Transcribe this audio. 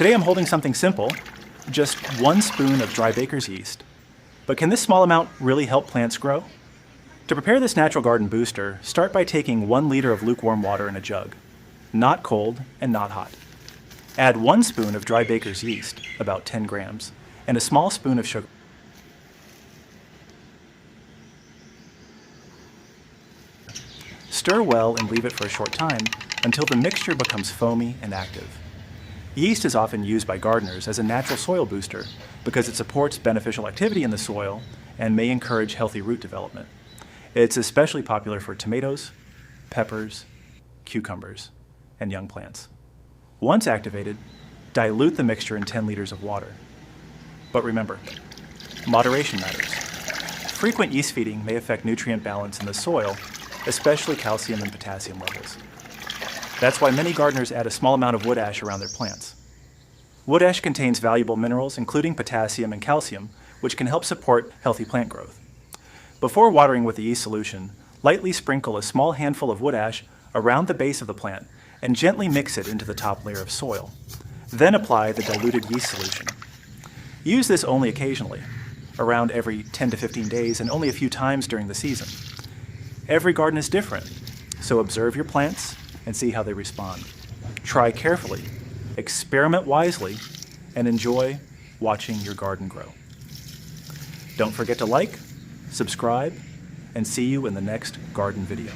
Today I'm holding something simple, just 1 spoon of dry baker's yeast. But can this small amount really help plants grow? To prepare this natural garden booster, start by taking 1 liter of lukewarm water in a jug, not cold and not hot. Add 1 spoon of dry baker's yeast, about 10 grams, and a small spoon of sugar. Stir well and leave it for a short time until the mixture becomes foamy and active. Yeast is often used by gardeners as a natural soil booster because it supports beneficial activity in the soil and may encourage healthy root development. It's especially popular for tomatoes, peppers, cucumbers, and young plants. Once activated, dilute the mixture in 10 liters of water. But remember, moderation matters. Frequent yeast feeding may affect nutrient balance in the soil, especially calcium and potassium levels. That's why many gardeners add a small amount of wood ash around their plants. Wood ash contains valuable minerals, including potassium and calcium, which can help support healthy plant growth. Before watering with the yeast solution, lightly sprinkle a small handful of wood ash around the base of the plant and gently mix it into the top layer of soil. Then apply the diluted yeast solution. Use this only occasionally, around every 10 to 15 days and only a few times during the season. Every garden is different, so observe your plants and see how they respond. Try carefully, experiment wisely, and enjoy watching your garden grow. Don't forget to like, subscribe, and see you in the next garden video.